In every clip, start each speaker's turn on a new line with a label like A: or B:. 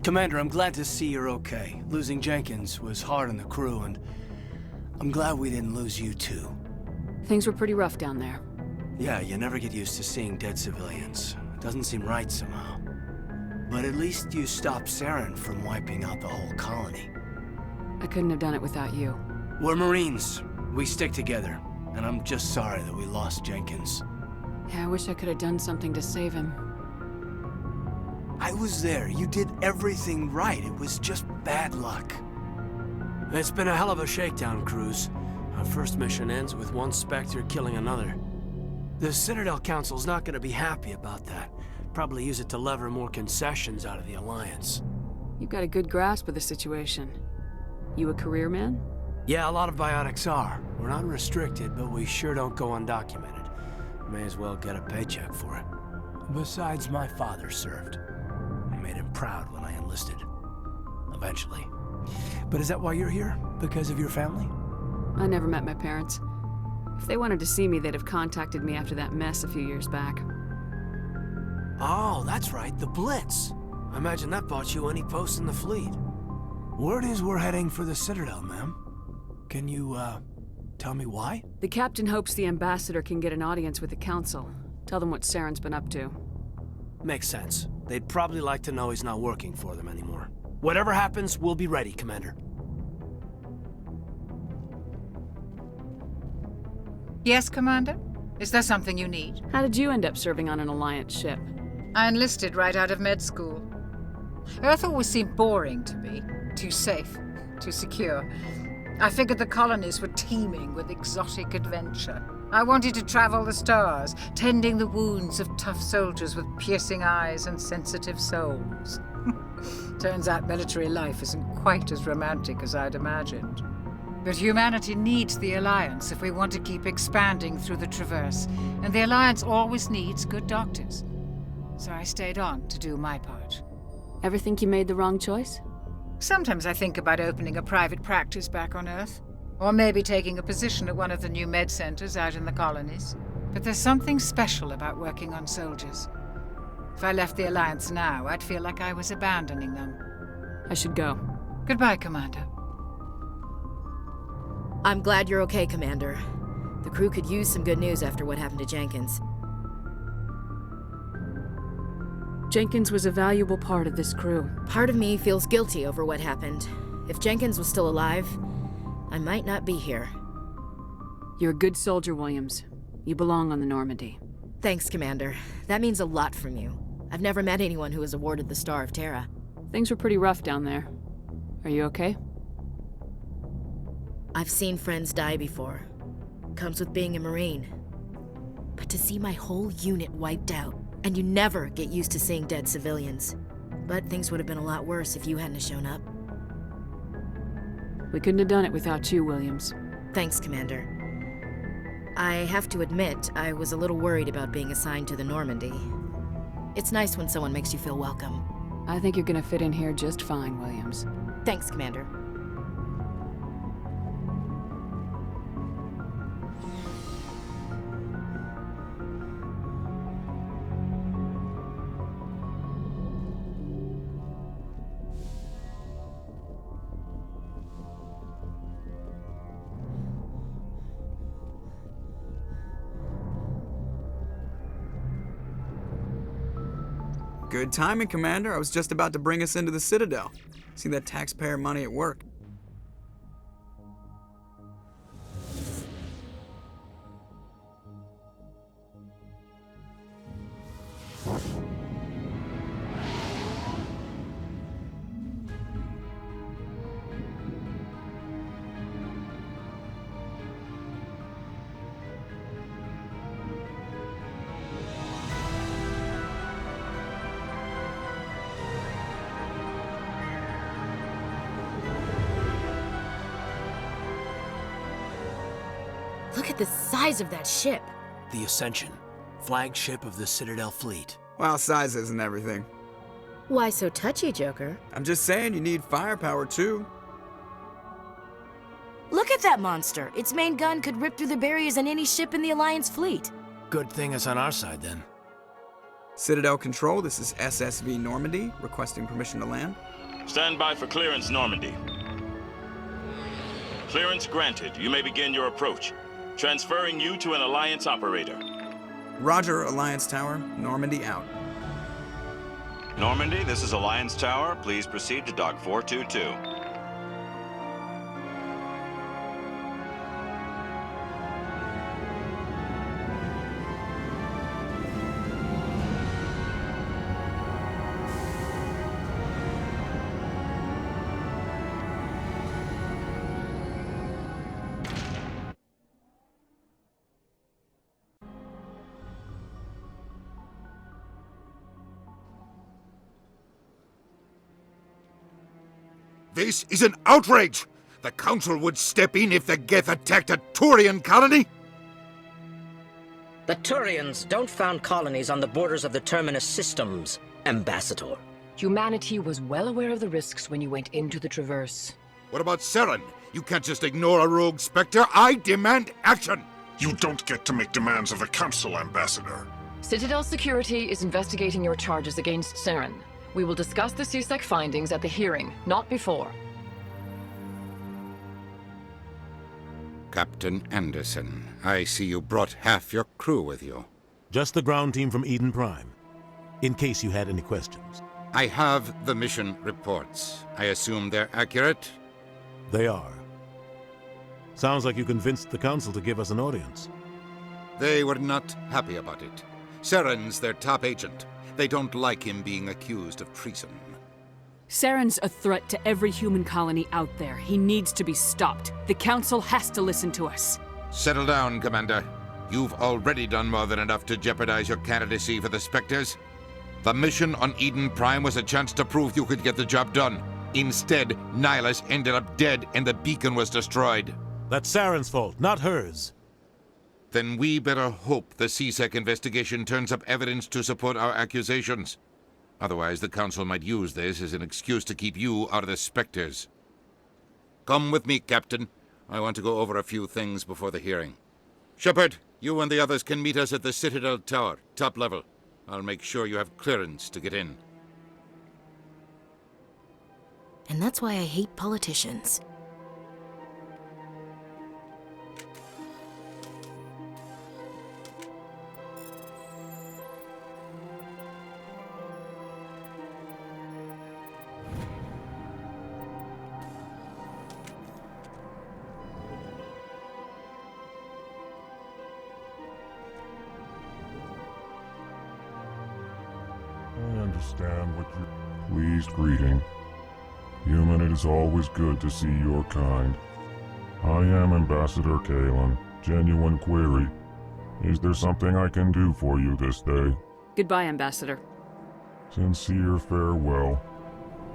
A: Commander, I'm glad to see you're okay. Losing Jenkins was hard on the crew, and I'm glad we didn't lose you too.
B: Things were pretty rough down there.
A: Yeah, you never get used to seeing dead civilians. It doesn't seem right somehow. But at least you stopped Saren from wiping out the whole colony.
B: I couldn't have done it without you.
A: We're Marines. We stick together. And I'm just sorry that we lost Jenkins.
B: Yeah, I wish I could have done something to save him.
A: I was there. You did everything right. It was just bad luck. It's been a hell of a shakedown cruise. Our first mission ends with one Spectre killing another. The Citadel Council's not gonna be happy about that. Probably use it to lever more concessions out of the Alliance.
B: You've got a good grasp of the situation. You a career man?
A: Yeah, a lot of biotics are. We're not restricted, but we sure don't go undocumented. May as well get a paycheck for it. Besides, my father served. I made him proud when I enlisted. Eventually. But is that why you're here? Because of your family?
B: I never met my parents. If they wanted to see me, they'd have contacted me after that mess a few years back.
A: Oh, that's right, the Blitz. I imagine that bought you any post in the fleet. Word is we're heading for the Citadel, ma'am. Can you, tell me why?
B: The captain hopes the ambassador can get an audience with the council. Tell them what Saren's been up to.
A: Makes sense. They'd probably like to know he's not working for them anymore. Whatever happens, we'll be ready, Commander.
C: Yes, Commander? Is there something you need?
B: How did you end up serving on an Alliance ship?
C: I enlisted right out of med school. Earth always seemed boring to me. Too safe, too secure. I figured the colonies were teeming with exotic adventure. I wanted to travel the stars, tending the wounds of tough soldiers with piercing eyes and sensitive souls. Turns out military life isn't quite as romantic as I'd imagined. But humanity needs the Alliance if we want to keep expanding through the Traverse, and the Alliance always needs good doctors. So I stayed on to do my part.
B: Ever think you made the wrong choice?
C: Sometimes I think about opening a private practice back on Earth, or maybe taking a position at one of the new med centers out in the colonies. But there's something special about working on soldiers. If I left the Alliance now, I'd feel like I was abandoning them.
B: I should go.
C: Goodbye, Commander.
D: I'm glad you're okay, Commander. The crew could use some good news after what happened to Jenkins.
B: Jenkins was a valuable part of this crew.
D: Part of me feels guilty over what happened. If Jenkins was still alive, I might not be here.
B: You're a good soldier, Williams. You belong on the Normandy.
D: Thanks, Commander. That means a lot from you. I've never met anyone who was awarded the Star of Terra.
B: Things were pretty rough down there. Are you okay?
D: I've seen friends die before. Comes with being a Marine. But to see my whole unit wiped out, and you never get used to seeing dead civilians. But things would have been a lot worse if you hadn't shown up.
B: We couldn't have done it without you, Williams.
D: Thanks, Commander. I have to admit, I was a little worried about being assigned to the Normandy. It's nice when someone makes you feel welcome.
B: I think you're gonna fit in here just fine, Williams.
D: Thanks, Commander.
E: Good timing, Commander. I was just about to bring us into the Citadel. See that taxpayer money at work.
D: Look at the size of that ship.
A: The Ascension, flagship of the Citadel fleet.
E: Well, size isn't everything.
D: Why so touchy, Joker?
E: I'm just saying you need firepower too.
D: Look at that monster. Its main gun could rip through the barriers in any ship in the Alliance fleet.
A: Good thing it's on our side then.
E: Citadel Control, this is SSV Normandy, requesting permission to land.
F: Stand by for clearance, Normandy. Clearance granted. You may begin your approach. Transferring you to an Alliance operator.
E: Roger, Alliance Tower. Normandy out.
G: Normandy, this is Alliance Tower. Please proceed to Dock 422.
H: This is an outrage! The Council would step in if the Geth attacked a Turian colony?
I: The Turians don't found colonies on the borders of the Terminus systems, Ambassador.
J: Humanity was well aware of the risks when you went into the Traverse.
H: What about Seren? You can't just ignore a rogue Spectre. I demand action!
K: You don't get to make demands of the Council, Ambassador.
J: Citadel Security is investigating your charges against Seren. We will discuss the CSEC findings at the hearing, not before.
L: Captain Anderson, I see you brought half your crew with you.
M: Just the ground team from Eden Prime, in case you had any questions.
L: I have the mission reports. I assume they're accurate?
M: They are. Sounds like you convinced the Council to give us an audience.
L: They were not happy about it. Seren's their top agent. They don't like him being accused of treason.
B: Seren's a threat to every human colony out there. He needs to be stopped. The Council has to listen to us.
L: Settle down, Commander. You've already done more than enough to jeopardize your candidacy for the Spectres. The mission on Eden Prime was a chance to prove you could get the job done. Instead, Nihilus ended up dead and the beacon was destroyed.
M: That's Saren's fault, not hers.
L: Then we better hope the CSEC investigation turns up evidence to support our accusations. Otherwise, the Council might use this as an excuse to keep you out of the Spectres. Come with me, Captain. I want to go over a few things before the hearing. Shepard, you and the others can meet us at the Citadel Tower, top level. I'll make sure you have clearance to get in.
D: And that's why I hate politicians.
K: Understand what you... Please greeting. Human, it is always good to see your kind. I am Ambassador Kalen. Genuine query. Is there something I can do for you this day?
B: Goodbye, Ambassador.
K: Sincere farewell.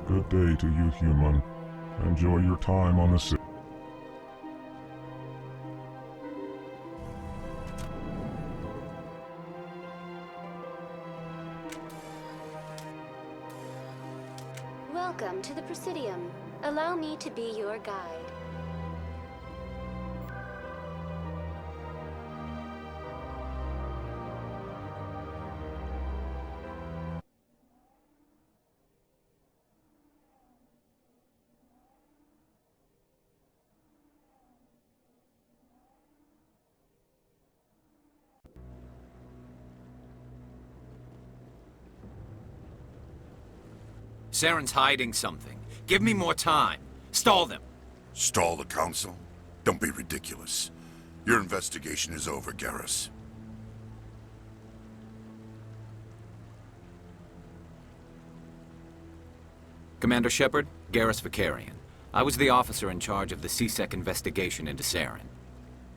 K: Good day to you, human. Enjoy your time on the city.
N: Welcome to the Presidium. Allow me to be your guide.
O: Seren's hiding something. Give me more time. Stall them.
K: Stall the Council? Don't be ridiculous. Your investigation is over, Garrus.
O: Commander Shepard, Garrus Vicarian. I was the officer in charge of the CSEC investigation into Seren.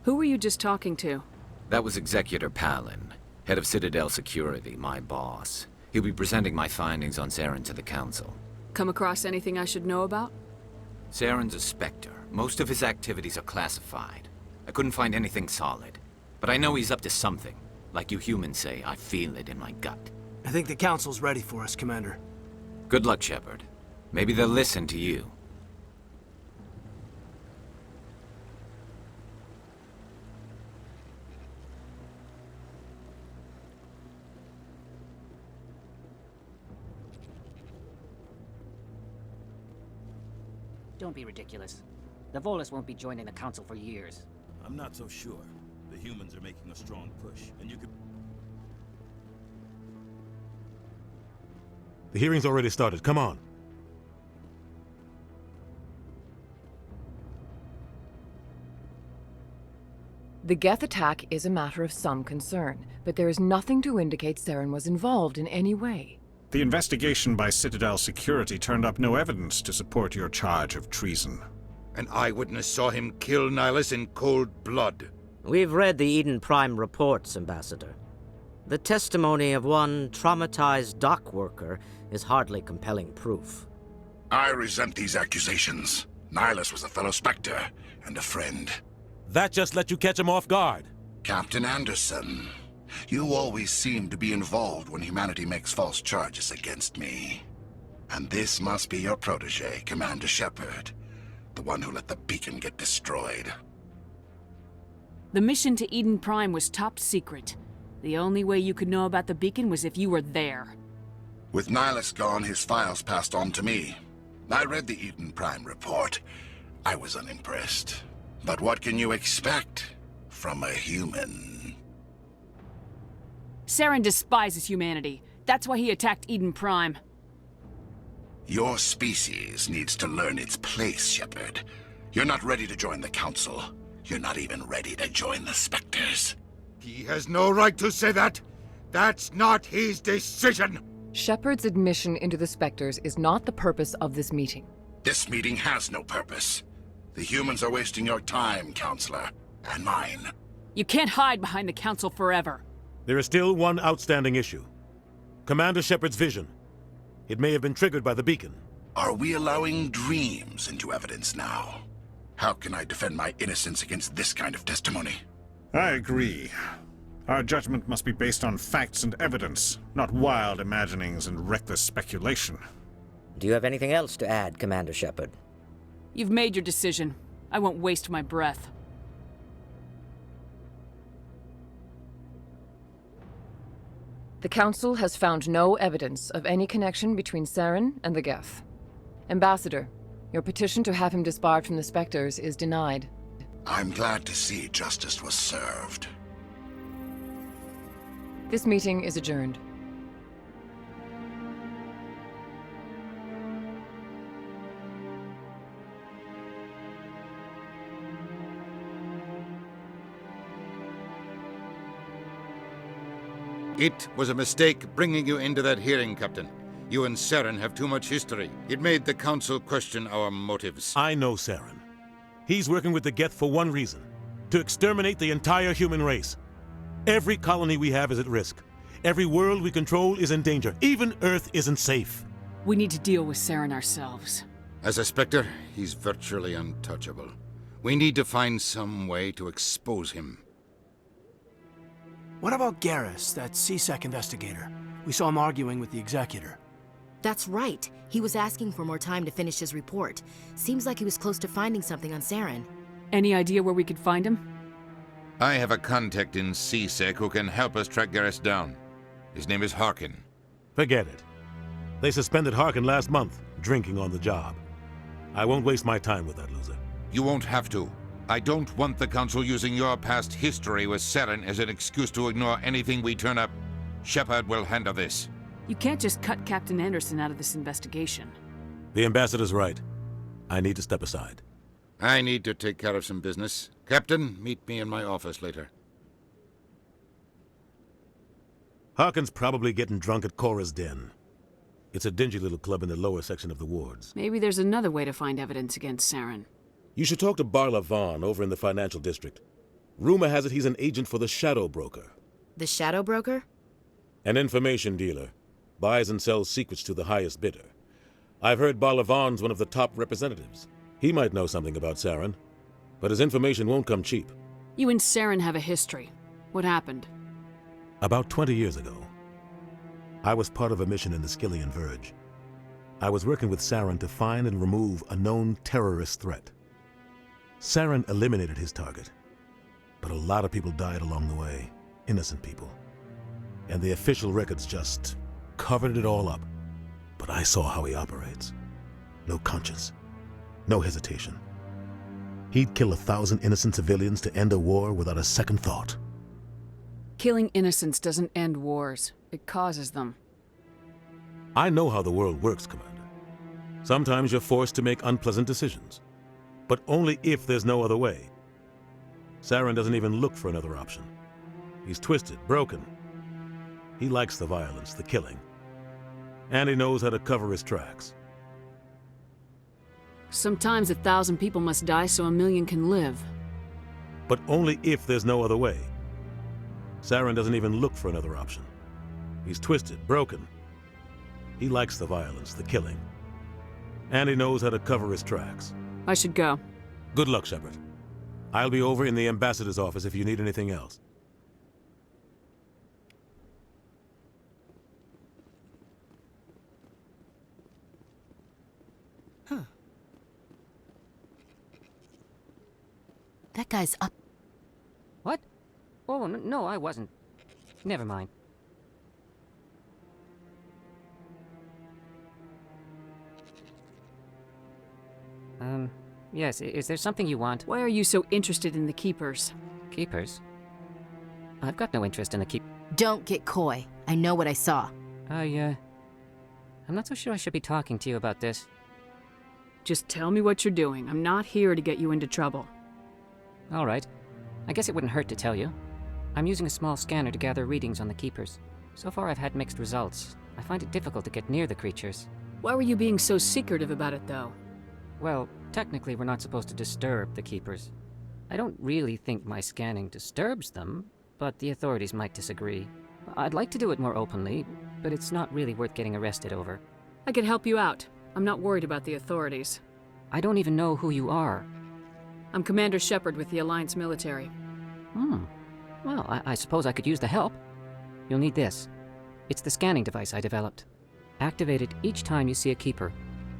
B: Who were you just talking to?
O: That was Executor Palin, head of Citadel Security, my boss. He'll be presenting my findings on Seren to the Council.
B: Come across anything I should know about?
O: Saren's a Spectre. Most of his activities are classified. I couldn't find anything solid. But I know he's up to something. Like you humans say, I feel it in my gut.
A: I think the Council's ready for us, Commander.
O: Good luck, Shepard. Maybe they'll listen to you.
P: Don't be ridiculous. The Volus won't be joining the Council for years.
F: I'm not so sure. The humans are making a strong push, and you could...
M: The hearing's already started. Come on.
J: The Geth attack is a matter of some concern, but there is nothing to indicate Saren was involved in any way.
Q: The investigation by Citadel Security turned up no evidence to support your charge of treason.
L: An eyewitness saw him kill Nihilus in cold blood.
I: We've read the Eden Prime reports, Ambassador. The testimony of one traumatized dock worker is hardly compelling proof.
H: I resent these accusations. Nihilus was a fellow Spectre and a friend.
M: That just let you catch him off guard.
H: Captain Anderson, you always seem to be involved when humanity makes false charges against me. And this must be your protege, Commander Shepard, the one who let the beacon get destroyed.
B: The mission to Eden Prime was top secret. The only way you could know about the beacon was if you were there.
H: With Nihilus gone, his files passed on to me. I read the Eden Prime report. I was unimpressed. But what can you expect from a human?
B: Saren despises humanity. That's why he attacked Eden Prime.
H: Your species needs to learn its place, Shepard. You're not ready to join the Council. You're not even ready to join the Spectres.
L: He has no right to say that. That's not his decision.
J: Shepard's admission into the Spectres is not the purpose of this meeting.
H: This meeting has no purpose. The humans are wasting your time, Counselor, and mine.
B: You can't hide behind the Council forever.
M: There is still one outstanding issue. Commander Shepard's vision. It may have been triggered by the beacon.
H: Are we allowing dreams into evidence now? How can I defend my innocence against this kind of testimony?
Q: I agree. Our judgment must be based on facts and evidence, not wild imaginings and reckless speculation.
I: Do you have anything else to add, Commander Shepard?
B: You've made your decision. I won't waste my breath.
J: The Council has found no evidence of any connection between Saren and the Geth. Ambassador, your petition to have him disbarred from the Spectres is denied.
H: I'm glad to see justice was served.
J: This meeting is adjourned.
L: It was a mistake bringing you into that hearing, Captain. You and Saren have too much history. It made the Council question our motives.
M: I know Saren. He's working with the Geth for one reason. To exterminate the entire human race. Every colony we have is at risk. Every world we control is in danger. Even Earth isn't safe.
B: We need to deal with Saren ourselves.
L: As a Spectre, he's virtually untouchable. We need to find some way to expose him.
A: What about Garrus, that CSEC investigator? We saw him arguing with the Executor.
D: That's right. He was asking for more time to finish his report. Seems like he was close to finding something on Saren.
B: Any idea where we could find him?
L: I have a contact in CSEC who can help us track Garrus down. His name is Harkin.
M: Forget it. They suspended Harkin last month, drinking on the job. I won't waste my time with that loser.
L: You won't have to. I don't want the Council using your past history with Saren as an excuse to ignore anything we turn up. Shepard will handle this.
B: You can't just cut Captain Anderson out of this investigation.
M: The Ambassador's right. I need to step aside.
L: I need to take care of some business. Captain, meet me in my office later.
M: Harkin's probably getting drunk at Cora's Den. It's a dingy little club in the lower section of the wards.
B: Maybe there's another way to find evidence against Saren.
M: You should talk to Barla Vaughn over in the financial district. Rumor has it he's an agent for the Shadow Broker.
D: The Shadow Broker?
M: An information dealer. Buys and sells secrets to the highest bidder. I've heard Barla Vaughn's one of the top representatives. He might know something about Saren, but his information won't come cheap.
B: You and Saren have a history. What happened?
M: About 20 years ago, I was part of a mission in the Skillian Verge. I was working with Saren to find and remove a known terrorist threat. Saren eliminated his target, but a lot of people died along the way, innocent people. And the official records just covered it all up. But I saw how he operates. No conscience, no hesitation. He'd kill 1,000 innocent civilians to end a war without a second thought.
B: Killing innocents doesn't end wars. It causes them.
M: I know how the world works, Commander. Sometimes you're forced to make unpleasant decisions, but only if there's no other way. Saren doesn't even look for another option. He's twisted, broken. He likes the violence, the killing. And he knows how to cover his tracks.
B: Sometimes 1,000 people must die so 1,000,000 can live.
M: But only if there's no other way. Saren doesn't even look for another option. He's twisted, broken. He likes the violence, the killing. And he knows how to cover his tracks.
B: I should go.
M: Good luck, Shepard. I'll be over in the ambassador's office if you need anything else.
D: That guy's up.
P: What? Oh, no, I wasn't. Never mind. Yes, is there something you want?
B: Why are you so interested in the Keepers?
P: Keepers? I've got no interest in the
D: Don't get coy. I know what I saw.
P: I'm not so sure I should be talking to you about this.
B: Just tell me what you're doing. I'm not here to get you into trouble.
P: All right. I guess it wouldn't hurt to tell you. I'm using a small scanner to gather readings on the Keepers. So far I've had mixed results. I find it difficult to get near the creatures.
B: Why were you being so secretive about it, though?
P: Well, technically we're not supposed to disturb the Keepers. I don't really think my scanning disturbs them, but the authorities might disagree. I'd like to do it more openly, but it's not really worth getting arrested over.
B: I could help you out. I'm not worried about the authorities.
P: I don't even know who you are.
B: I'm Commander Shepard with the Alliance military.
P: Well, I suppose I could use the help. You'll need this. It's the scanning device I developed. Activate it each time you see a Keeper.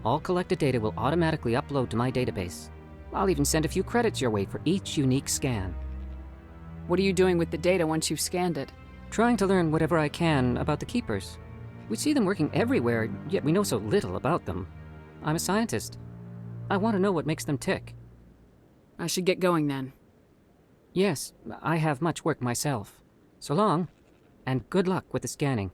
P: All collected data will automatically upload to my database. I'll even send a few credits your way for each unique scan.
B: What are you doing with the data once you've scanned it?
P: Trying to learn whatever I can about the Keepers. We see them working everywhere, yet we know so little about them. I'm a scientist. I want to know what makes them tick.
B: I should get going then.
P: Yes, I have much work myself. So long, and good luck with the scanning.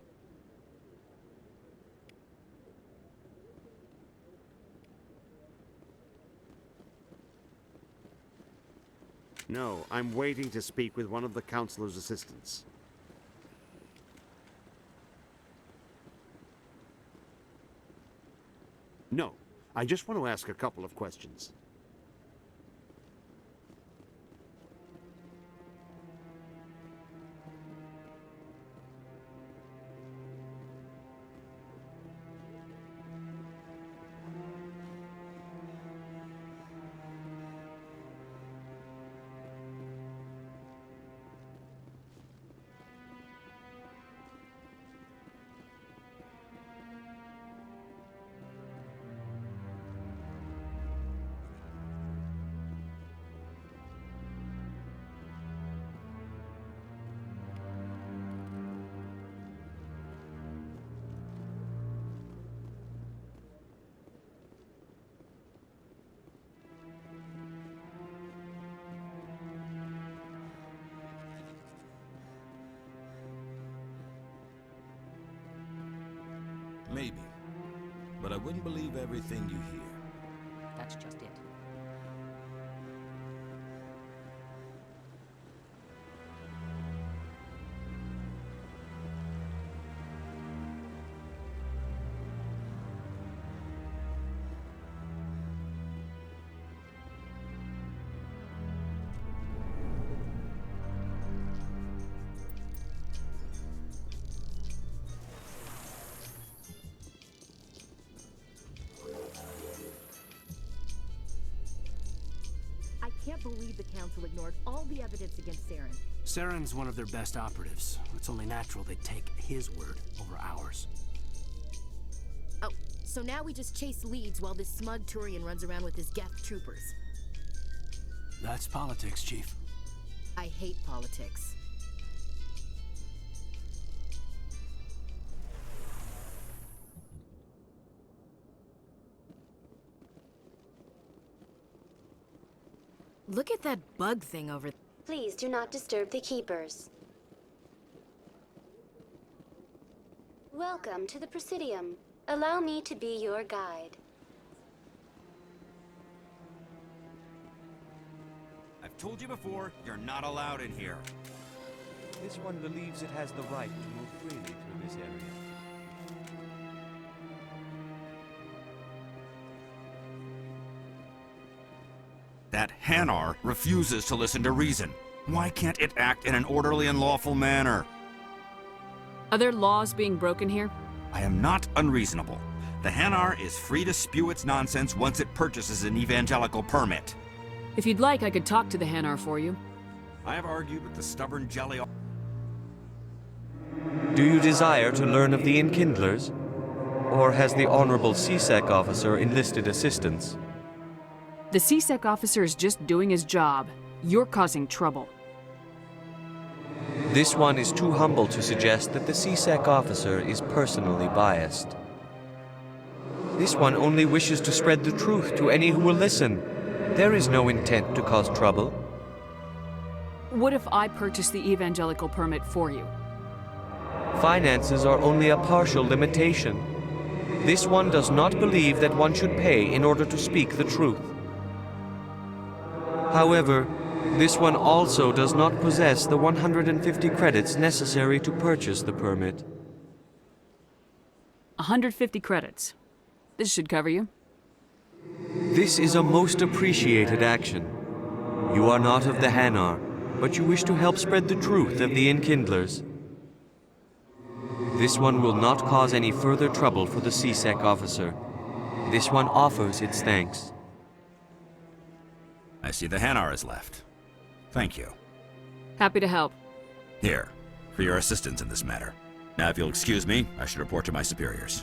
R: No, I'm waiting to speak with one of the Counselor's assistants. No, I just want to ask a couple of questions.
S: Maybe. But I wouldn't believe everything you hear.
P: That's just it.
D: I can't believe the Council ignored all the evidence against Saren.
A: Saren's one of their best operatives. It's only natural they take his word over ours.
D: Oh, so now we just chase leads while this smug Turian runs around with his Geth troopers.
A: That's politics, Chief.
D: I hate politics. Look at that bug thing over there.
N: Please do not disturb the keepers. Welcome to the Presidium. Allow me to be your guide.
T: I've told you before, you're not allowed in here.
U: This one believes it has the right to move freely through this area.
T: That Hanar refuses to listen to reason. Why can't it act in an orderly and lawful manner?
B: Are there laws being broken here?
T: I am not unreasonable. The Hanar is free to spew its nonsense once it purchases an evangelical permit.
B: If you'd like, I could talk to the Hanar for you.
T: I have argued with the stubborn jelly.
U: Do you desire to learn of the Enkindlers? Or has the Honorable CSEC officer enlisted assistance?
B: The CSEC officer is just doing his job. You're causing trouble.
U: This one is too humble to suggest that the CSEC officer is personally biased. This one only wishes to spread the truth to any who will listen. There is no intent to cause trouble.
B: What if I purchase the evangelical permit for you?
U: Finances are only a partial limitation. This one does not believe that one should pay in order to speak the truth. However, this one also does not possess the 150 credits necessary to purchase the permit.
B: 150 credits. This should cover you.
U: This is a most appreciated action. You are not of the Hanar, but you wish to help spread the truth of the Enkindlers. This one will not cause any further trouble for the CSEC officer. This one offers its thanks.
T: I see the Hanar is left. Thank you.
B: Happy to help.
T: Here, for your assistance in this matter. Now, if you'll excuse me, I should report to my superiors.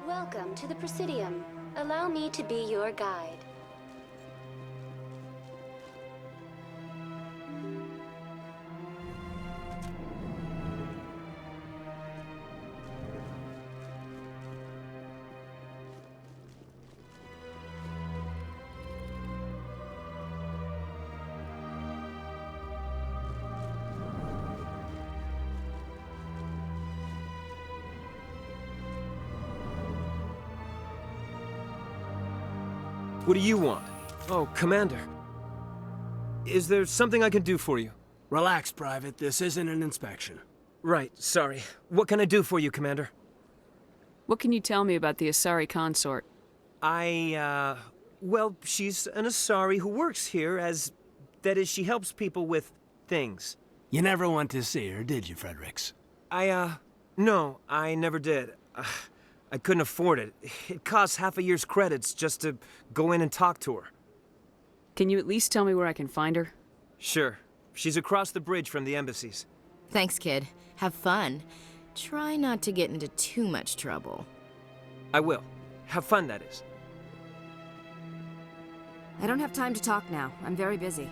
N: Welcome to the Presidium. Allow me to be your guide.
V: What do you want? Oh, Commander. Is there something I can do for you?
A: Relax, Private. This isn't an inspection.
V: Right, sorry. What can I do for you, Commander?
B: What can you tell me about the Asari consort?
V: Well, she's an Asari who works here as... That is, she helps people with things.
A: You never went to see her, did you, Fredericks?
V: No, I never did. I couldn't afford it. It costs half a year's credits just to go in and talk to her.
B: Can you at least tell me where I can find her?
V: Sure. She's across the bridge from the embassies.
D: Thanks, kid. Have fun. Try not to get into too much trouble.
V: I will. Have fun, that is.
W: I don't have time to talk now. I'm very busy.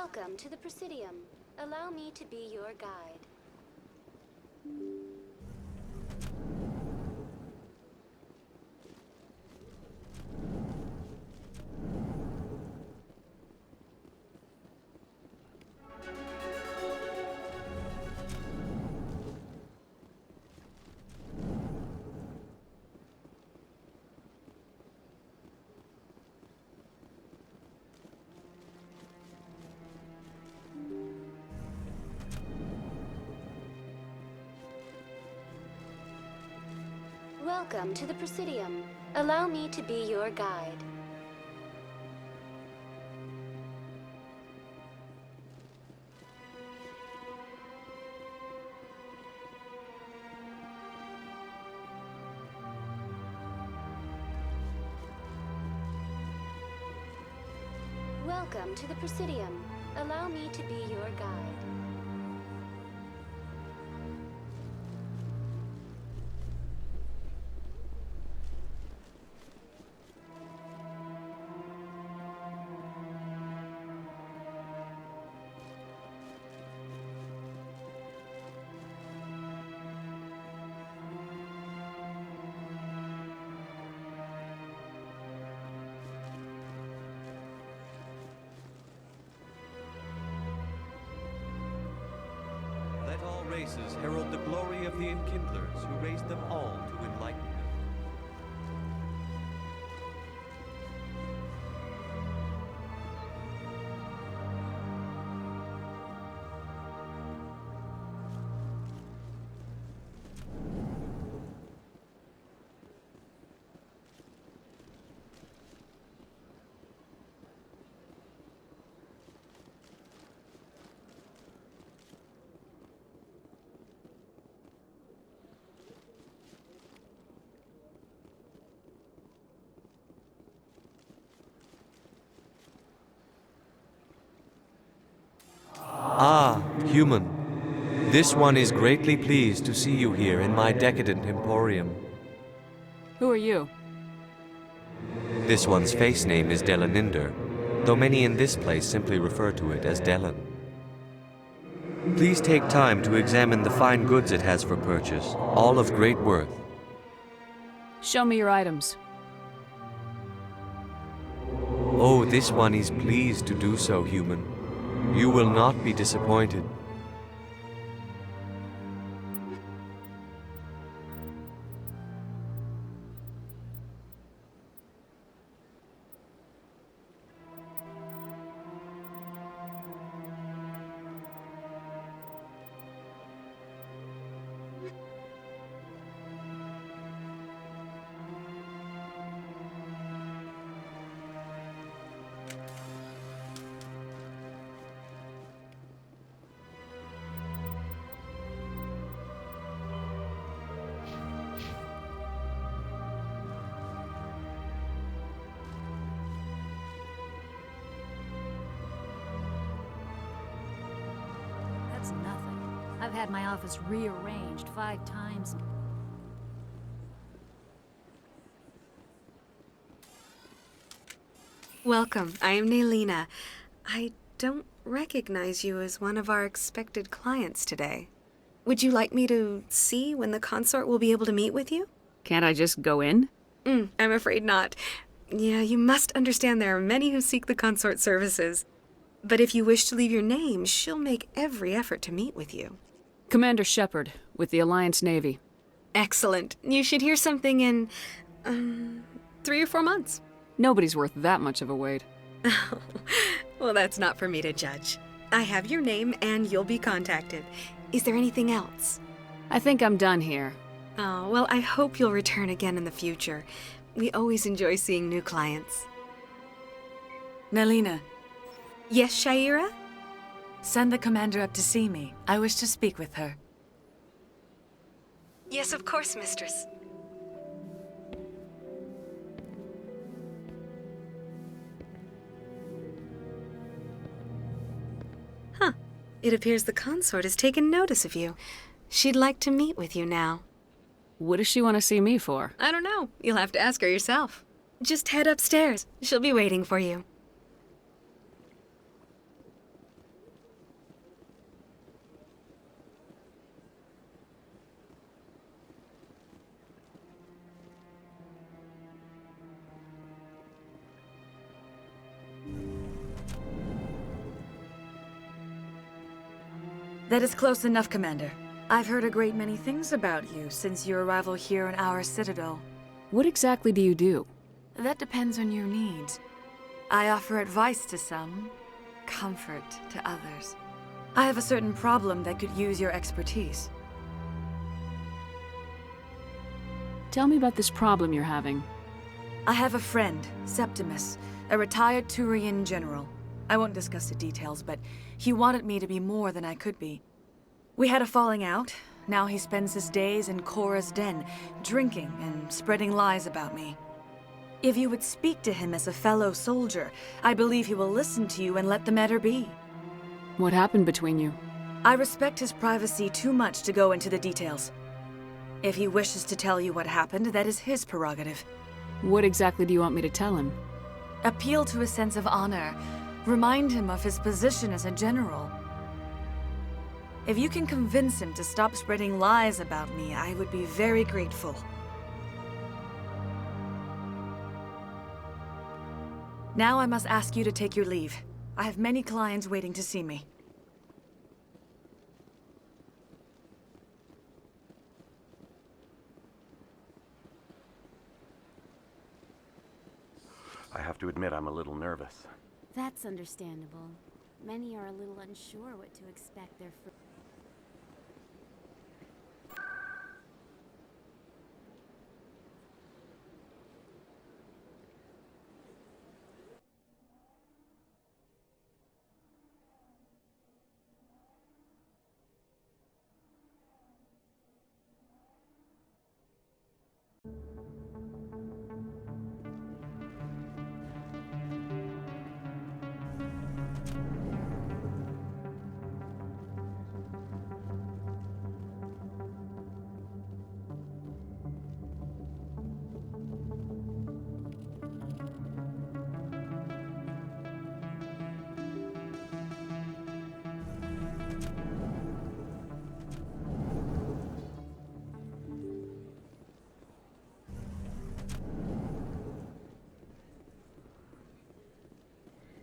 N: Welcome to the Presidium. Allow me to be your guide. Welcome to the Presidium. Allow me to be your guide. Welcome to the Presidium. Allow me to be your guide.
U: Let all races herald the glory of the enkindlers who raised them all to enlightenment. Ah, human. This one is greatly pleased to see you here in my decadent emporium.
B: Who are you?
U: This one's face name is Delaninder, though many in this place simply refer to it as Delan. Please take time to examine the fine goods it has for purchase, all of great worth.
B: Show me your items.
U: Oh, this one is pleased to do so, human. You will not be disappointed.
C: That's nothing. I've had my office rearranged 5 times.
E: Welcome. I am Naylina. I don't recognize you as one of our expected clients today. Would you like me to see when the consort will be able to meet with you?
B: Can't I just go in?
E: I'm afraid not. Yeah, you must understand there are many who seek the consort services. But if you wish to leave your name, she'll make every effort to meet with you.
B: Commander Shepard, with the Alliance Navy.
E: Excellent. You should hear something in, 3 or 4 months.
B: Nobody's worth that much of a wait.
E: Well, that's not for me to judge. I have your name and you'll be contacted. Is there anything else?
B: I think I'm done here.
E: Oh, well, I hope you'll return again in the future. We always enjoy seeing new clients.
C: Naylina.
E: Yes, Shaira?
C: Send the commander up to see me. I wish to speak with her.
E: Yes, of course, mistress. Huh. It appears the consort has taken notice of you. She'd like to meet with you now.
B: What does she want to see me for?
E: I don't know. You'll have to ask her yourself. Just head upstairs. She'll be waiting for you.
G: That is close enough, Commander. I've heard a great many things about you since your arrival here in our citadel.
B: What exactly do you do?
G: That depends on your needs. I offer advice to some, comfort to others. I have a certain problem that could use your expertise.
B: Tell me about this problem you're having.
G: I have a friend, Septimus, a retired Turian general. I won't discuss the details, but he wanted me to be more than I could be. We had a falling out. Now he spends his days in Korra's den, drinking and spreading lies about me. If you would speak to him as a fellow soldier, I believe he will listen to you and let the matter be.
B: What happened between you?
G: I respect his privacy too much to go into the details. If he wishes to tell you what happened, that is his prerogative.
B: What exactly do you want me to tell him?
G: Appeal to his sense of honor. Remind him of his position as a general. If you can convince him to stop spreading lies about me, I would be very grateful. Now I must ask you to take your leave. I have many clients waiting to see me.
R: I have to admit I'm a little nervous.
N: That's understandable. Many are a little unsure what to expect their first.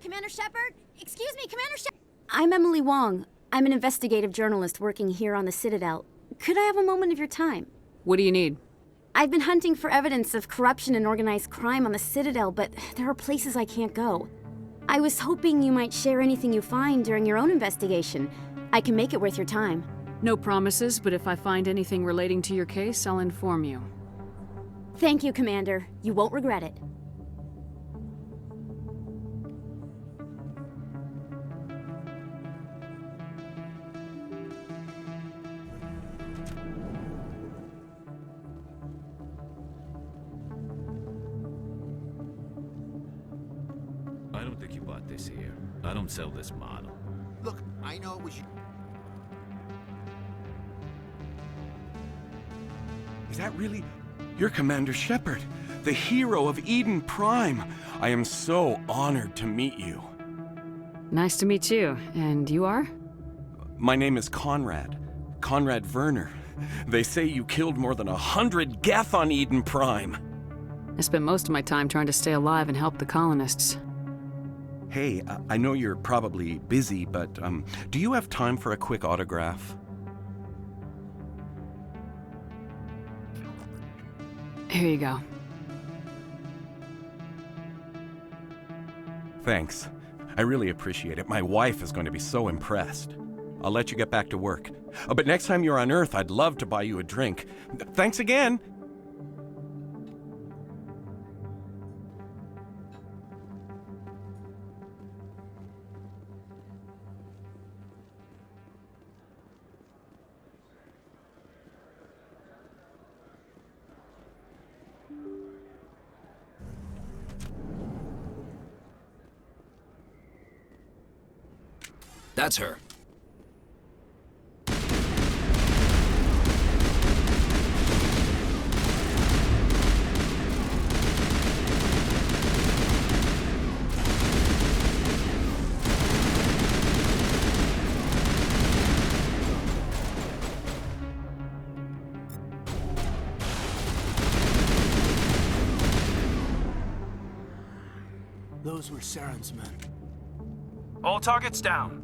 N: Commander Shepard? Excuse me, Commander Shepard! I'm Emily Wong. I'm an investigative journalist working here on the Citadel. Could I have a moment of your time?
B: What do you need?
N: I've been hunting for evidence of corruption and organized crime on the Citadel, but there are places I can't go. I was hoping you might share anything you find during your own investigation. I can make it worth your time.
B: No promises, but if I find anything relating to your case, I'll inform you.
N: Thank you, Commander. You won't regret it.
K: I don't think you bought this here. I don't sell this model.
H: Look, I know it was you.
O: Is that really... You're Commander Shepard, the hero of Eden Prime. I am so honored to meet you.
B: Nice to meet you. And you are?
O: My name is Conrad. Conrad Werner. They say you killed more than 100 Geth on Eden Prime.
B: I spent most of my time trying to stay alive and help the colonists.
O: Hey, I know you're probably busy, but do you have time for a quick autograph?
B: Here you go.
O: Thanks. I really appreciate it. My wife is going to be so impressed. I'll let you get back to work. But next time you're on Earth, I'd love to buy you a drink. Thanks again!
X: That's her.
A: Those were Saren's men.
V: All targets down.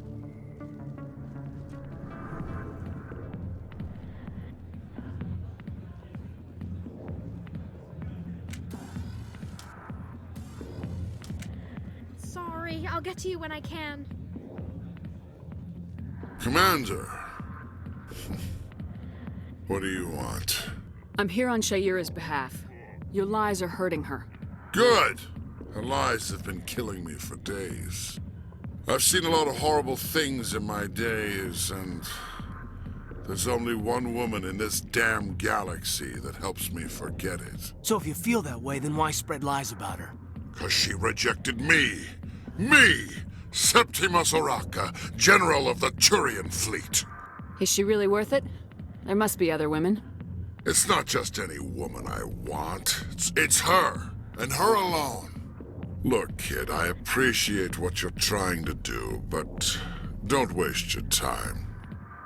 F: sorry. I'll get to you when I can.
H: Commander. What do you want?
B: I'm here on Shaira's behalf. Your lies are hurting her.
H: Good! Her lies have been killing me for days. I've seen a lot of horrible things in my days, and there's only one woman in this damn galaxy that helps me forget it.
A: So if you feel that way, then why spread lies about her?
H: 'Cause she rejected me! Me! Septimus Oraka, General of the Turian Fleet!
B: Is she really worth it? There must be other women.
H: It's not just any woman I want. It's her, and her alone. Look, kid, I appreciate what you're trying to do, but don't waste your time.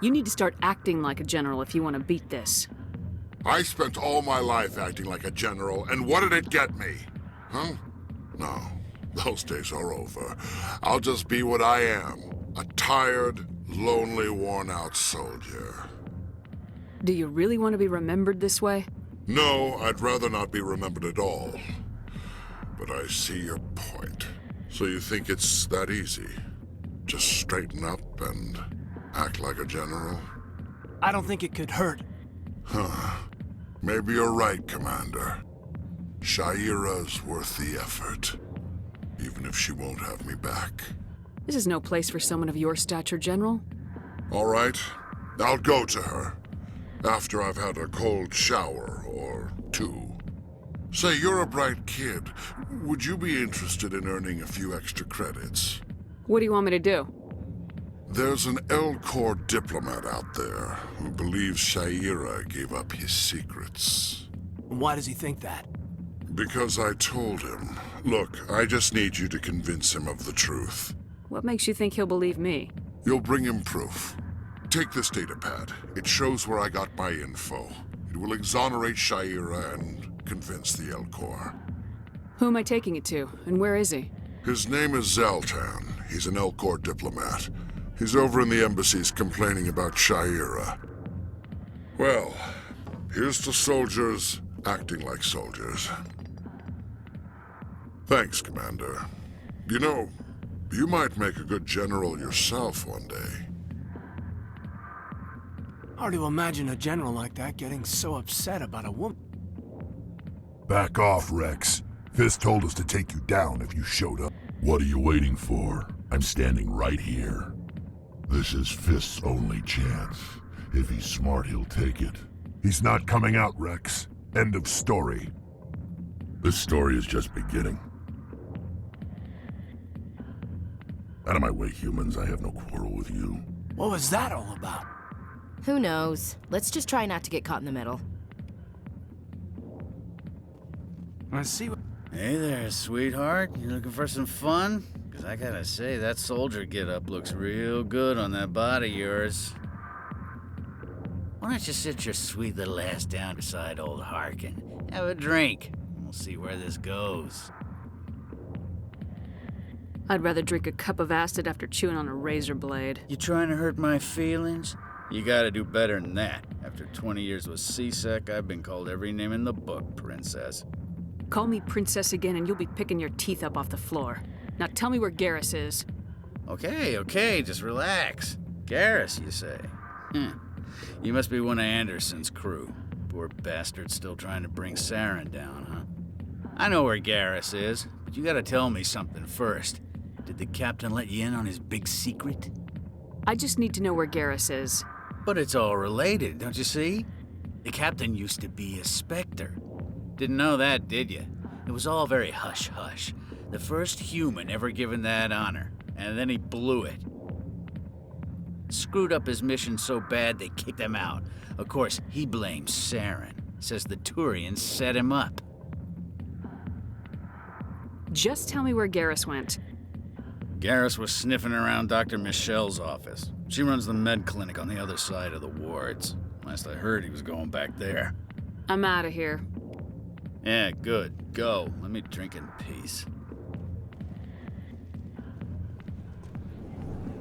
B: You need to start acting like a general if you want to beat this.
H: I spent all my life acting like a general, and what did it get me? Huh? No, those days are over. I'll just be what I am. A tired, lonely, worn-out soldier.
B: Do you really want to be remembered this way?
H: No, I'd rather not be remembered at all. But I see your point. So you think it's that easy? Just straighten up and act like a general?
A: I don't think it could hurt.
H: Huh. Maybe you're right, Commander. Shaira's worth the effort. Even if she won't have me back.
B: This is no place for someone of your stature, General.
H: All right. I'll go to her. After I've had a cold shower or two. Say, you're a bright kid. Would you be interested in earning a few extra credits?
B: What do you want me to do?
H: There's an L-Corps diplomat out there who believes Shaira gave up his secrets.
A: Why does he think that?
H: Because I told him. Look, I just need you to convince him of the truth.
B: What makes you think he'll believe me?
H: You'll bring him proof. Take this datapad. It shows where I got my info. It will exonerate Shaira and convince the L-Corps.
B: Who am I taking it to, and where is he?
H: His name is Zaltan. He's an L-Corps diplomat. He's over in the embassies complaining about Shaira. Well, here's to soldiers acting like soldiers. Thanks, Commander. You know, you might make a good general yourself one day.
A: Hard to imagine a general like that getting so upset about a woman.
I: Back off, Rex. Fist told us to take you down if you showed up. What are you waiting for? I'm standing right here. This is Fist's only chance. If he's smart, he'll take it. He's not coming out, Rex. End of story. This story is just beginning. Out of my way, humans. I have no quarrel with you.
A: What was that all about?
D: Who knows? Let's just try not to get caught in the middle.
A: Let's see what...
J: Hey there, sweetheart. You looking for some fun? Because I gotta say, that soldier get-up looks real good on that body of yours. Why don't you sit your sweet little ass down beside old Harkin? Have a drink, and we'll see where this goes.
B: I'd rather drink a cup of acid after chewing on a razor blade.
J: You trying to hurt my feelings? You gotta do better than that. After 20 years with C-Sec, I've been called every name in the book, princess.
B: Call me princess again and you'll be picking your teeth up off the floor. Now tell me where Garrus is.
J: Okay, just relax. Garrus, you say? You must be one of Anderson's crew. Poor bastard still trying to bring Saren down, huh? I know where Garrus is, but you gotta tell me something first. Did the captain let you in on his big secret?
B: I just need to know where Garrus is.
J: But it's all related, don't you see? The captain used to be a Spectre. Didn't know that, did you? It was all very hush-hush. The first human ever given that honor, and then he blew it. Screwed up his mission so bad they kicked him out. Of course, he blames Saren. Says the Turians set him up.
B: Just tell me where Garrus went.
J: Garrus was sniffing around Dr. Michelle's office. She runs the med clinic on the other side of the wards. Last I heard, he was going back there.
B: I'm out of here.
J: Yeah, good. Go. Let me drink in peace.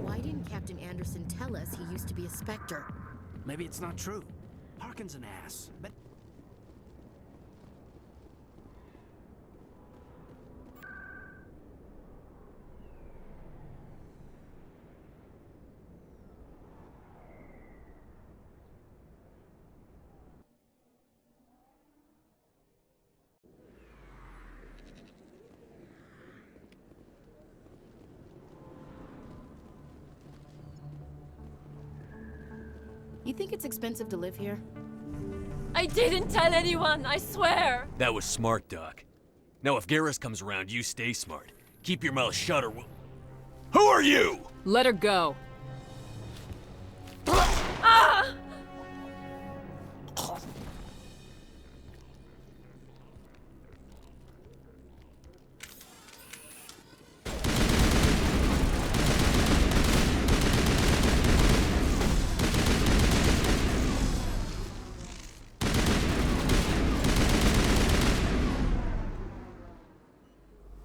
D: Why didn't Captain Anderson tell us he used to be a Spectre?
A: Maybe it's not true. Harkin's an ass. But...
D: You think it's expensive to live here?
F: I didn't tell anyone, I swear!
L: That was smart, Doc. Now if Garrus comes around, you stay smart. Keep your mouth shut or we'll... Who are you?
B: Let her go.
F: Ah!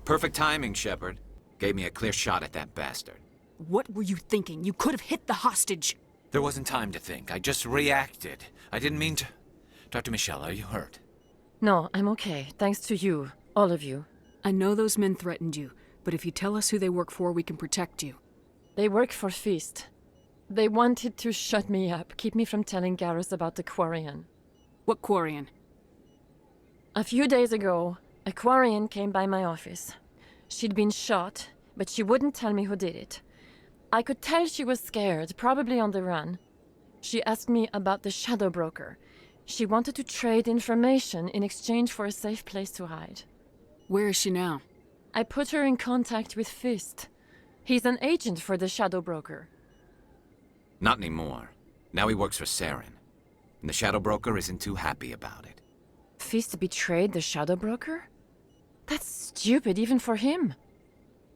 T: Perfect timing, Shepard. Gave me a clear shot at that bastard.
B: What were you thinking? You could have hit the hostage.
T: There wasn't time to think. I just reacted. I didn't mean to... Dr. Michelle, are you hurt?
F: No, I'm okay. Thanks to you. All of you.
B: I know those men threatened you, but if you tell us who they work for, we can protect you.
F: They work for Feast. They wanted to shut me up, keep me from telling Garrus about the Quarian.
B: What Quarian?
F: A few days ago, a Quarian came by my office. She'd been shot, but she wouldn't tell me who did it. I could tell she was scared, probably on the run. She asked me about the Shadow Broker. She wanted to trade information in exchange for a safe place to hide.
B: Where is she now?
F: I put her in contact with Fist. He's an agent for the Shadow Broker.
T: Not anymore. Now he works for Saren. And the Shadow Broker isn't too happy about it.
F: Fist betrayed the Shadow Broker? That's stupid even for him.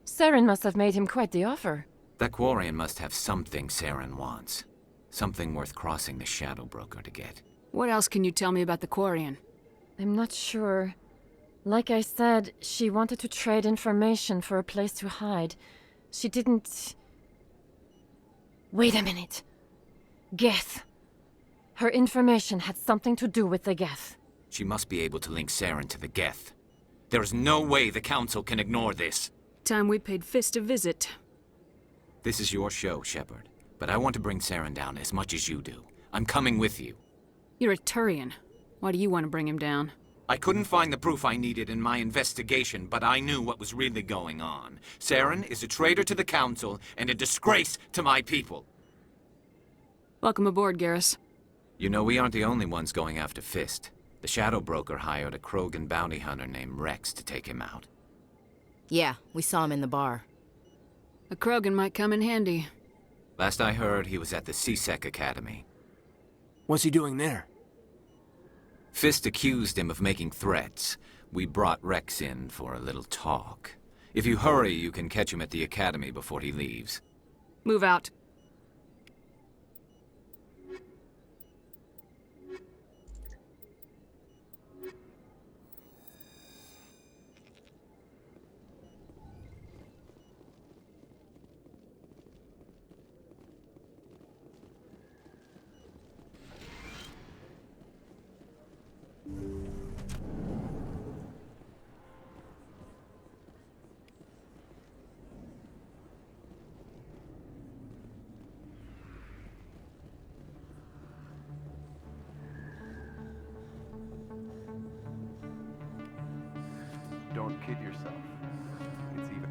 F: Saren must have made him quite the offer.
T: That Quarian must have something Saren wants. Something worth crossing the Shadow Broker to get.
B: What else can you tell me about the Quarian?
F: I'm not sure. Like I said, she wanted to trade information for a place to hide. She didn't... Wait a minute. Geth. Her information had something to do with the Geth.
T: She must be able to link Saren to the Geth. There is no way the Council can ignore this.
B: Time we paid Fist a visit.
T: This is your show, Shepard. But I want to bring Saren down as much as you do. I'm coming with you.
B: You're a Turian. Why do you want to bring him down?
T: I couldn't find the proof I needed in my investigation, but I knew what was really going on. Saren is a traitor to the Council and a disgrace to my people.
B: Welcome aboard, Garrus.
T: You know, we aren't the only ones going after Fist. The Shadow Broker hired a Krogan bounty hunter named Rex to take him out.
D: Yeah, we saw him in the bar.
B: A Krogan might come in handy.
T: Last I heard, he was at the CSEC Academy.
A: What's he doing there?
T: Fist accused him of making threats. We brought Rex in for a little talk. If you hurry, you can catch him at the Academy before he leaves.
B: Move out.
O: Don't kid yourself. It's even.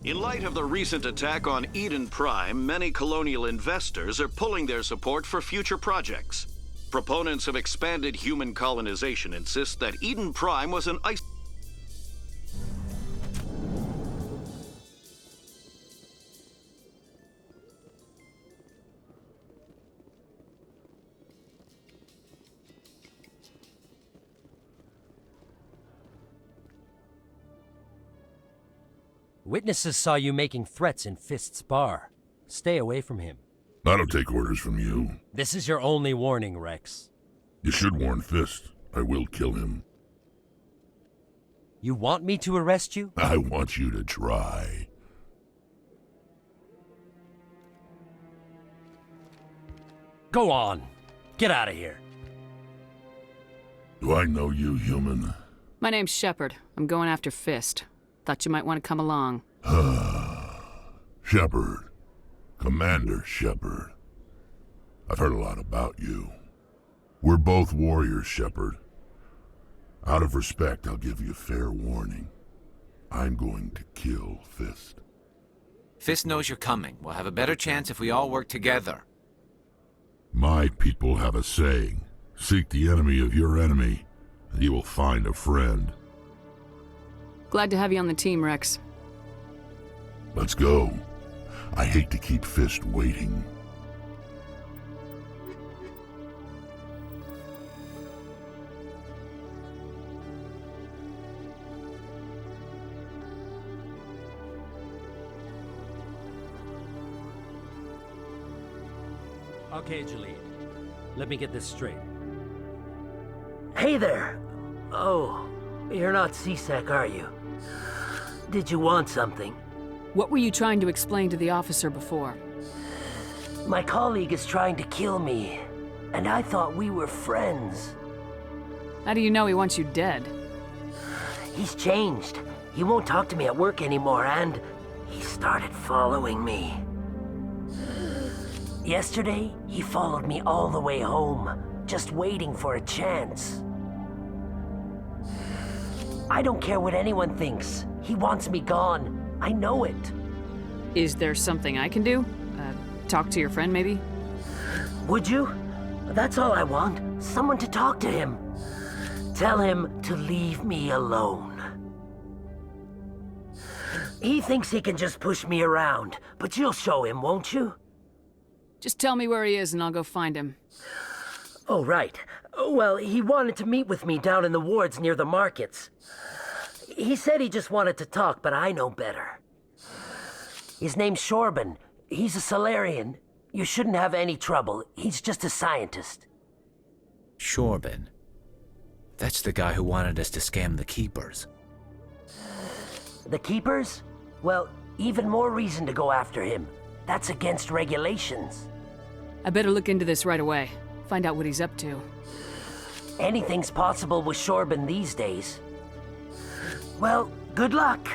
M: In light of the recent attack on Eden Prime, many colonial investors are pulling their support for future projects. Proponents of expanded human colonization insist that Eden Prime was an
Q: Witnesses saw you making threats in Fist's bar. Stay away from him.
I: I don't take orders from you.
Q: This is your only warning, Rex.
I: You should warn Fist. I will kill him.
Q: You want me to arrest you?
I: I want you to try.
Q: Go on. Get out of here.
I: Do I know you, human?
B: My name's Shepard. I'm going after Fist. Thought you might want to come along.
I: Shepard. Commander Shepard. I've heard a lot about you. We're both warriors, Shepard. Out of respect, I'll give you fair warning. I'm going to kill Fist.
T: Fist knows you're coming. We'll have a better chance if we all work together.
I: My people have a saying. Seek the enemy of your enemy, and you will find a friend.
B: Glad to have you on the team, Rex.
I: Let's go. I hate to keep Fist waiting.
Q: Okay, Jalid. Let me get this straight.
P: Hey there! Oh, you're not C-Sec, are you? Did you want something?
B: What were you trying to explain to the officer before?
P: My colleague is trying to kill me, and I thought we were friends.
B: How do you know he wants you dead?
P: He's changed. He won't talk to me at work anymore, and he started following me. Yesterday, he followed me all the way home, just waiting for a chance. I don't care what anyone thinks. He wants me gone. I know it.
B: Is there something I can do? Talk to your friend, maybe?
P: Would you? That's all I want. Someone to talk to him. Tell him to leave me alone. He thinks he can just push me around, but you'll show him, won't you?
B: Just tell me where he is and I'll go find him.
P: Oh, right. Well, he wanted to meet with me down in the wards near the markets. He said he just wanted to talk, but I know better. His name's Shorban. He's a Solarian. You shouldn't have any trouble. He's just a scientist.
T: Shorban. That's the guy who wanted us to scam the Keepers.
P: The Keepers? Well, even more reason to go after him. That's against regulations.
B: I better look into this right away. Find out what he's up to.
P: Anything's possible with Shorban these days. Well, good luck.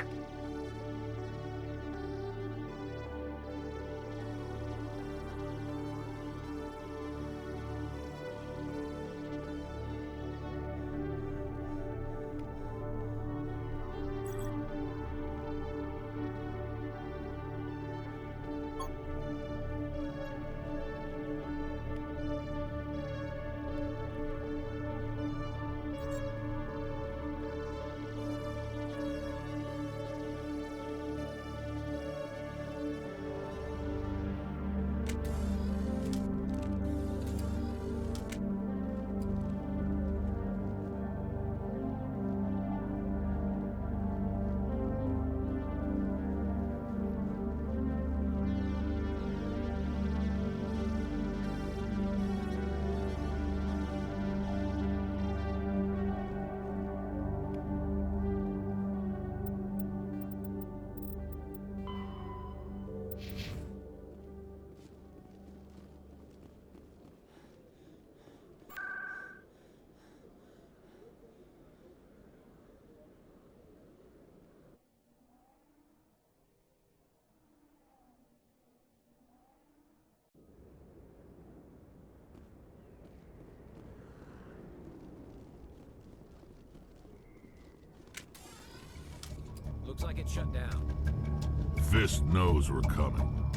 T: Looks like it's shut down.
I: Fist knows we're coming.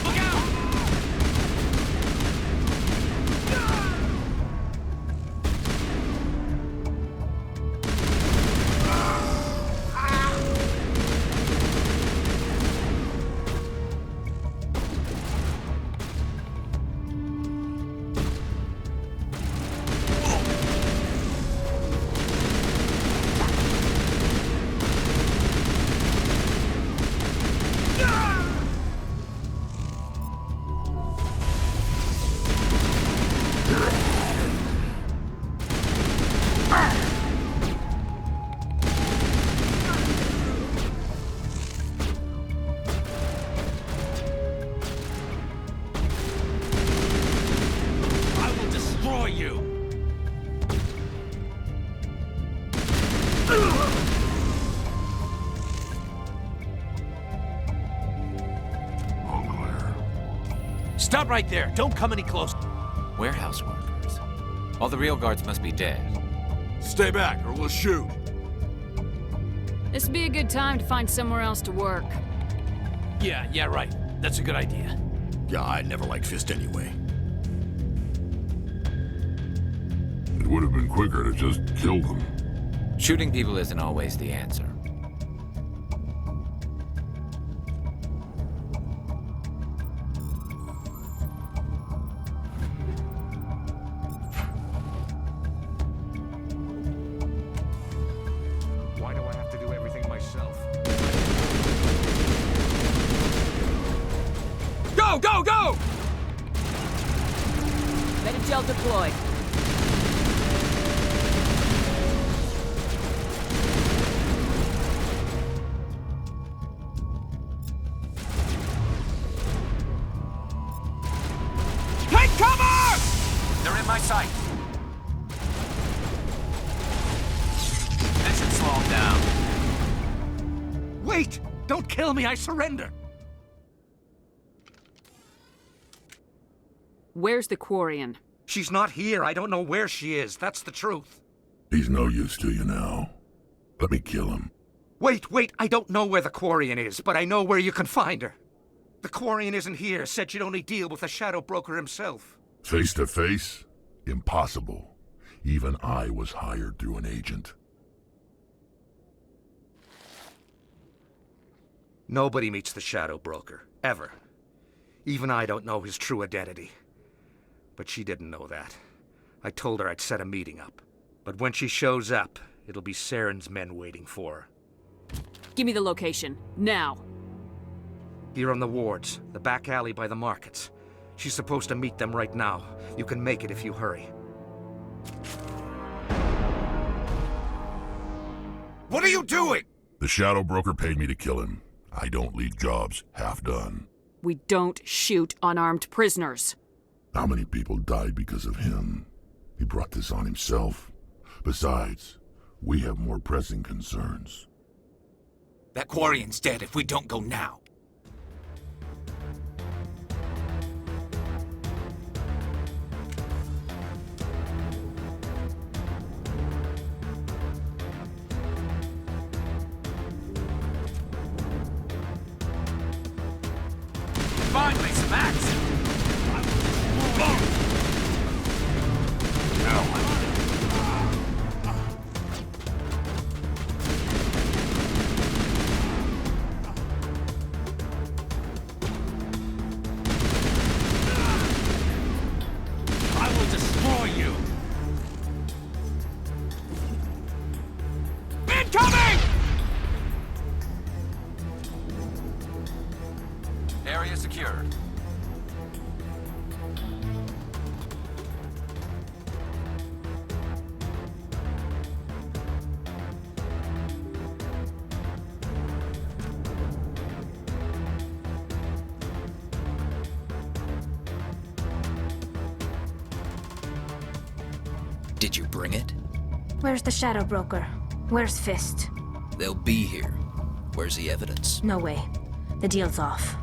T: Look out!
L: out right there. Don't come any closer.
T: Warehouse workers. All the real guards must be dead.
I: Stay back or we'll shoot.
B: This would be a good time to find somewhere else to work.
L: Yeah, right. That's a good idea.
I: Yeah, I never liked Fist anyway. It would have been quicker to just kill them.
T: Shooting people isn't always the answer.
C: Why do I have to do everything myself?
L: Go, go, go!
B: Metagel deployed.
L: Take cover!
T: They're in my sight. That should slow them down.
L: Wait! Don't kill me, I surrender!
B: Where's the Quarian?
C: She's not here. I don't know where she is. That's the truth.
I: He's no use to you now. Let me kill him.
C: Wait. I don't know where the Quarian is, but I know where you can find her. The Quarian isn't here. Said she'd only deal with the Shadow Broker himself.
I: Face to face? Impossible. Even I was hired through an agent.
C: Nobody meets the Shadow Broker. Ever. Even I don't know his true identity. But she didn't know that. I told her I'd set a meeting up. But when she shows up, it'll be Saren's men waiting for her.
B: Give me the location. Now.
C: Here on the wards, the back alley by the markets. She's supposed to meet them right now. You can make it if you hurry.
I: What are you doing? The Shadow Broker paid me to kill him. I don't leave jobs half done.
B: We don't shoot unarmed prisoners.
I: How many people died because of him? He brought this on himself. Besides, we have more pressing concerns.
T: That Quarian's dead if we don't go now. Finally, some action!
L: I will destroy you! Incoming!
T: Area secured.
X: Did you bring it?
S: Where's the Shadow Broker? Where's Fist?
X: They'll be here. Where's the evidence?
S: No way. The deal's off.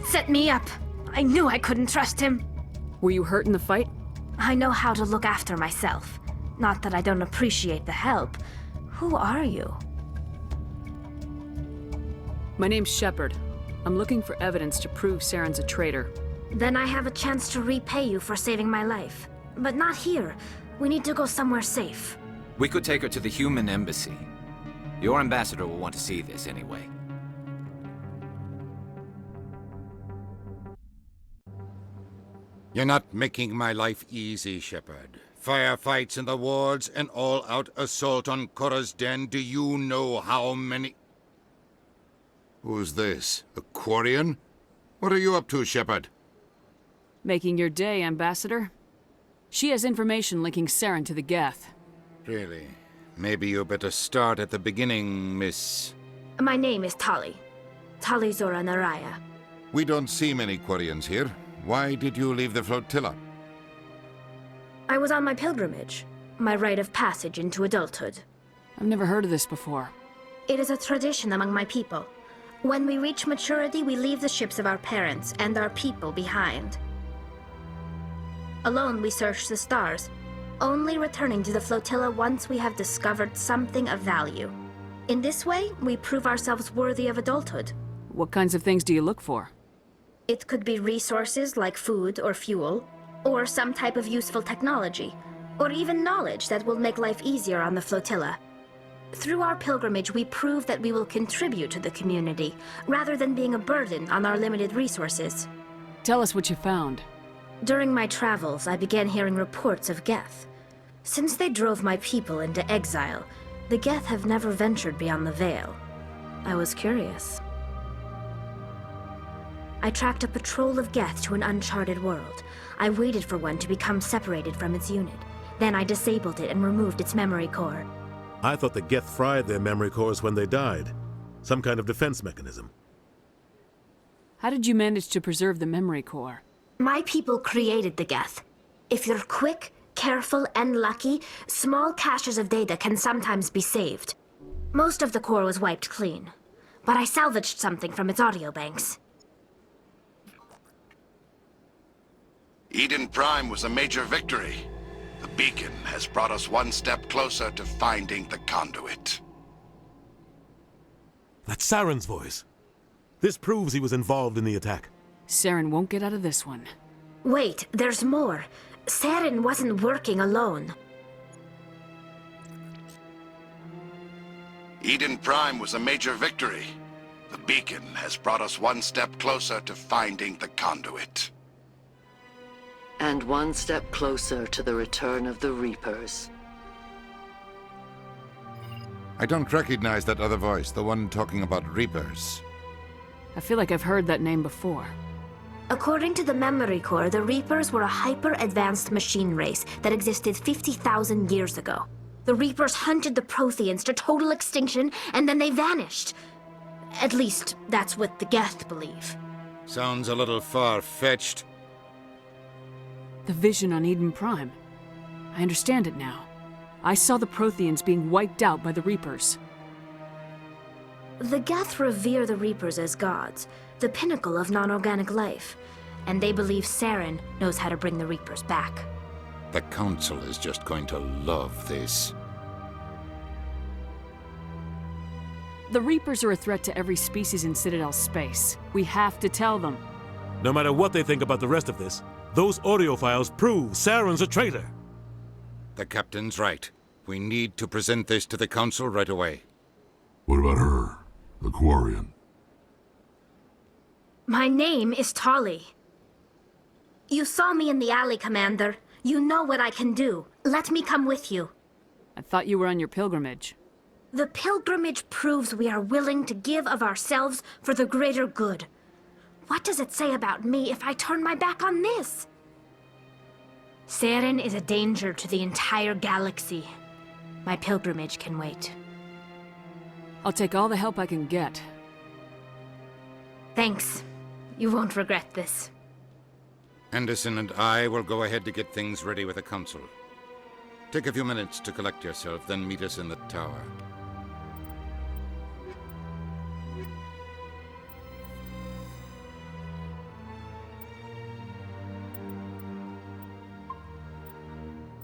S: Set me up. I knew I couldn't trust him.
B: Were you hurt in the fight?
S: I know how to look after myself. Not that I don't appreciate the help. Who are you?
B: My name's Shepard. I'm looking for evidence to prove Saren's a traitor.
S: Then I have a chance to repay you for saving my life. But not here. We need to go somewhere safe.
T: We could take her to the human embassy. Your ambassador will want to see this anyway.
R: You're not making my life easy, Shepard.
E: Firefights in the wards, an all-out assault on Korra's den. Do you know how many... Who's this? A Quarian? What are you up to, Shepard?
B: Making your day, Ambassador. She has information linking Saren to the Geth.
E: Really? Maybe you better start at the beginning, Miss...
S: My name is Tali. Tali Zora Naraya.
E: We don't see many Quarians here. Why did you leave the flotilla?
S: I was on my pilgrimage. My rite of passage into adulthood.
B: I've never heard of this before.
S: It is a tradition among my people. When we reach maturity, we leave the ships of our parents and our people behind. Alone, we search the stars, only returning to the flotilla once we have discovered something of value. In this way, we prove ourselves worthy of adulthood.
B: What kinds of things do you look for?
S: It could be resources like food or fuel, or some type of useful technology, or even knowledge that will make life easier on the flotilla. Through our pilgrimage, we prove that we will contribute to the community, rather than being a burden on our limited resources.
B: Tell us what you found.
S: During my travels, I began hearing reports of Geth. Since they drove my people into exile, the Geth have never ventured beyond the Veil. I was curious. I tracked a patrol of Geth to an uncharted world. I waited for one to become separated from its unit. Then I disabled it and removed its memory core.
G: I thought the Geth fried their memory cores when they died. Some kind of defense mechanism.
B: How did you manage to preserve the memory core?
S: My people created the Geth. If you're quick, careful, and lucky, small caches of data can sometimes be saved. Most of the core was wiped clean, but I salvaged something from its audio banks.
H: Eden Prime was a major victory. The beacon has brought us one step closer to finding the conduit.
G: That's Saren's voice. This proves he was involved in the attack.
B: Saren won't get out of this one.
S: Wait, there's more. Saren wasn't working alone.
H: Eden Prime was a major victory. The beacon has brought us one step closer to finding the conduit.
U: And one step closer to the return of the Reapers.
E: I don't recognize that other voice, the one talking about Reapers.
B: I feel like I've heard that name before.
S: According to the memory core, the Reapers were a hyper-advanced machine race that existed 50,000 years ago. The Reapers hunted the Protheans to total extinction, and then they vanished. At least, that's what the Geth believe.
E: Sounds a little far-fetched.
B: The vision on Eden Prime. I understand it now. I saw the Protheans being wiped out by the Reapers.
S: The Geth revere the Reapers as gods, the pinnacle of non-organic life, and they believe Saren knows how to bring the Reapers back.
E: The Council is just going to love this.
B: The Reapers are a threat to every species in Citadel space. We have to tell them.
G: No matter what they think about the rest of this, those audio files prove Saren's a traitor.
E: The Captain's right. We need to present this to the Council right away.
I: What about her? The Quarian?
S: My name is Tali. You saw me in the alley, Commander. You know what I can do. Let me come with you.
B: I thought you were on your pilgrimage.
S: The pilgrimage proves we are willing to give of ourselves for the greater good. What does it say about me if I turn my back on this? Saren is a danger to the entire galaxy. My pilgrimage can wait.
B: I'll take all the help I can get.
S: Thanks. You won't regret this.
E: Anderson and I will go ahead to get things ready with the Council. Take a few minutes to collect yourself, then meet us in the tower.